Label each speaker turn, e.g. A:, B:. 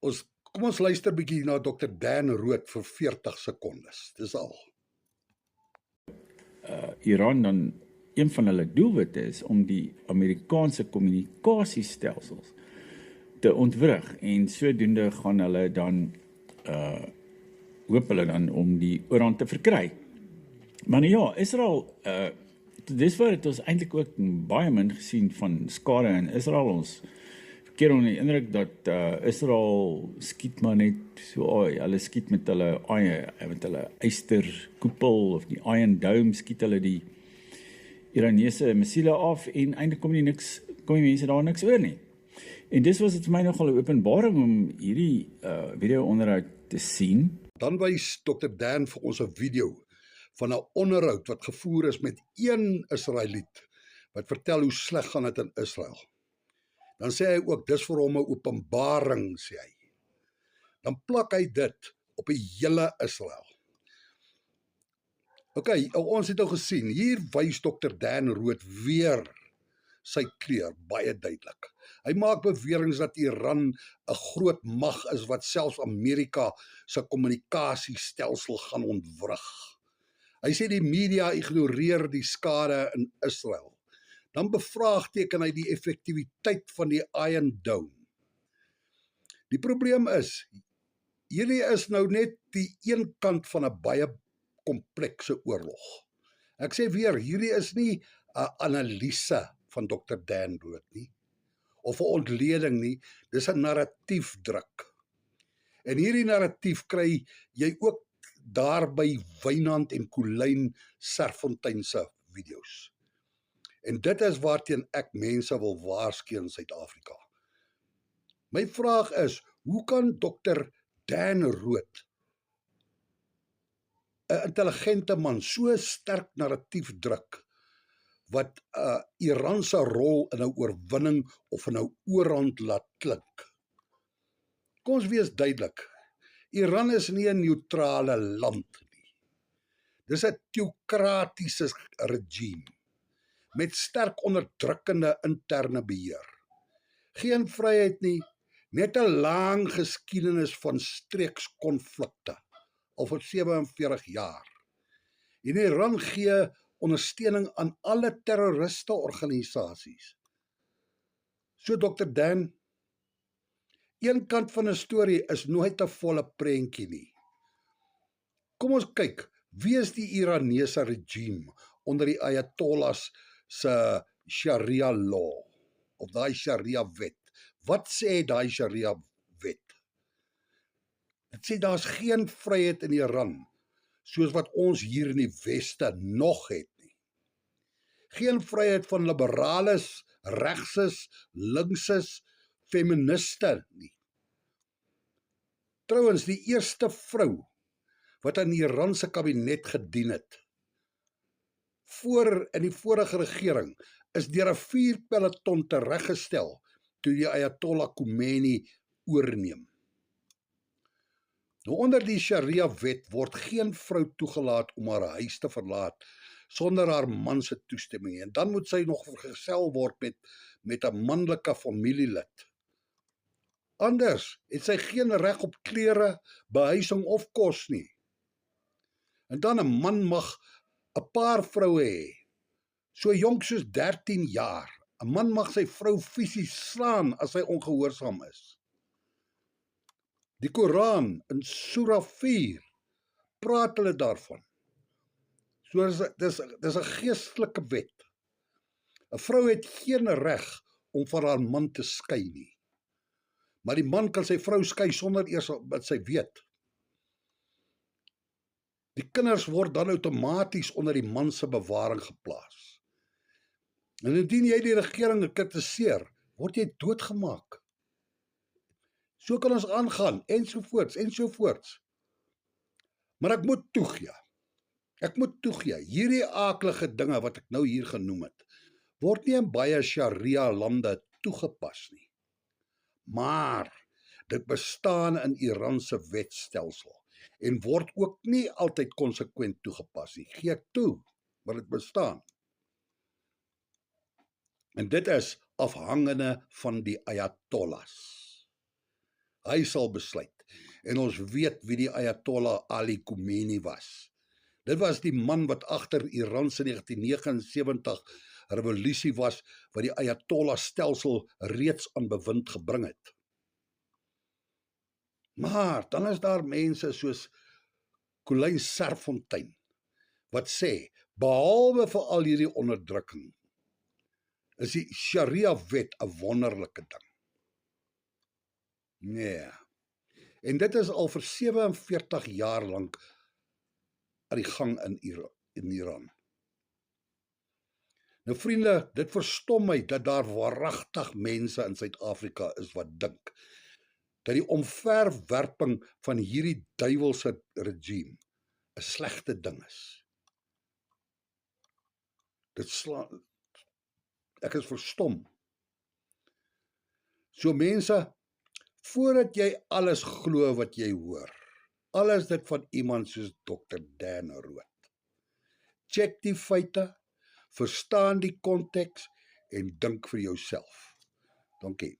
A: Kom ons luister bietjie na Dr. Dan Rood vir 40 sekondes. Dis al.
B: Iran dan een van hulle doelwitte is om die Amerikaanse kommunikasiestelsels te ontwrig en sodoende gaan hulle dan hoop hulle dan om die oorhand te verkry. Maar nou ja, Israel tot dusver het ons eintlik ook baie min gesien van skade in Israel. Ons keer onder die indruk dat Israel skiet maar net so, hulle skiet met hulle ysterkoepel of die Iron Dome, skiet hulle die Iranese missiele af en eintlik kom die mense daar niks oor nie. En dis was dit vir my nogal 'n openbaring om hierdie video-onderhoud te sien.
A: Dan wys Dr. Dan vir ons 'n video van 'n onderhoud wat gevoer is met een Israeliet wat vertel hoe sleg gaan dit in Israel. Dan sê hy ook, dis vir hom 'n openbaring, sê hy. Dan plak hy dit op die hele Israel. Ons het al gesien, hier wys Dr. Dan Rood weer sy kleur baie duidelik. Hy maak beweringe dat Iran 'n groot mag is wat selfs Amerika se kommunikasiestelsel gaan ontwrig. Hy sê die media ignoreer die skade in Israel. Dan bevraagteken hy die effektiwiteit van die Iron Dome. Die probleem is, hierdie is nou net die een kant van 'n baie komplekse oorlog. Ek sê weer, hierdie is nie 'n analise van Dr. Dan Rood nie, of 'n ontleding nie, dis 'n narratiefdruk. En hierdie narratief kry jy ook daar by Wynand en Colyn Serfontein se video's. En dit is waarteen ek mense wil waarsku in Suid-Afrika. My vraag is, hoe kan Dr. Dan Rood, 'n intelligente man, so sterk narratief druk, wat Iran se rol in 'n oorwinning of in 'n oorhand laat klink? Kom ons wees duidelik, Iran is nie 'n neutrale land nie. Dis 'n teokratiese regime, met sterk onderdrukkende interne beheer. Geen vryheid nie, net 'n lang geskiedenis van streekskonflikte, al vir 47 jaar. En Iran gee ondersteuning aan alle terroristeorganisasies. So Dr. Dan, een kant van 'n storie is nooit 'n volle prentjie nie. Kom ons kyk, wie is die Iranese regime onder die Ayatollahs se Sharia law, of daai Sharia wet? Wat sê daai Sharia wet? Dit sê daar's geen vryheid in Iran, soos wat ons hier in die Weste nog het nie. Geen vryheid van liberales, regses, linkses, feministe nie. Trouwens, die eerste vrou wat aan die Iran se kabinet gedien het, in die vorige regering, is deur 'n vuurpeloton tereggestel toe die Ayatollah Khomeini oorneem. Nou onder die Sharia wet word geen vrou toegelaat om haar huis te verlaat sonder haar man se toestemming, en dan moet sy nog vergesel word met 'n manlike familielid. Anders het sy geen reg op klere, behuising of kos nie. En dan 'n man mag 'n paar vroue hê, so jonk soos 13 jaar. 'n Man mag sy vrou fisies slaan as sy ongehoorsaam is. Die Koran in Surah 4 praat hulle daarvan. So dis 'n geestelike wet. 'n Vrou het geen reg om van haar man te skei nie. Maar die man kan sy vrou skei sonder eers wat sy weet. Die kinders word dan outomaties onder die man se bewaring geplaas. En indien jy die regering kritiseer, word jy doodgemaak. So kan ons aangaan, ensovoorts. Maar ek moet toegee, hierdie aaklige dinge wat ek nou hier genoem het, word nie in baie Sharia lande toegepas nie. Maar dit bestaan in Iran se wetstelsel en word ook nie altyd konsekwent toegepas nie. Gee ek toe, maar dit bestaan. En dit is afhangende van die Ayatollahs. Hy sal besluit. En ons weet wie die Ayatollah Ali Khomeini was. Dit was die man wat agter Iran se 1979 revolusie was, wat die Ayatollah stelsel reeds aan bewind gebring het. Maar dan is daar mense soos Colin Serfontein, wat sê, behalwe vir al hierdie onderdrukking, is die Sharia-wet 'n wonderlike ding. Nee. En dit is al vir 47 jaar lank aan die gang in Iran. Nou vriende, dit verstom my dat daar waaragtig mense in Suid-Afrika is wat dink dat die omverwerping van hierdie duiwelse regime 'n slegte ding is. Ek is verstom. So mense, voordat jy alles glo wat jy hoor, alles dit van iemand soos Dr. Dan Rood, check die feite, verstaan die konteks en dink vir jouself. Dankie.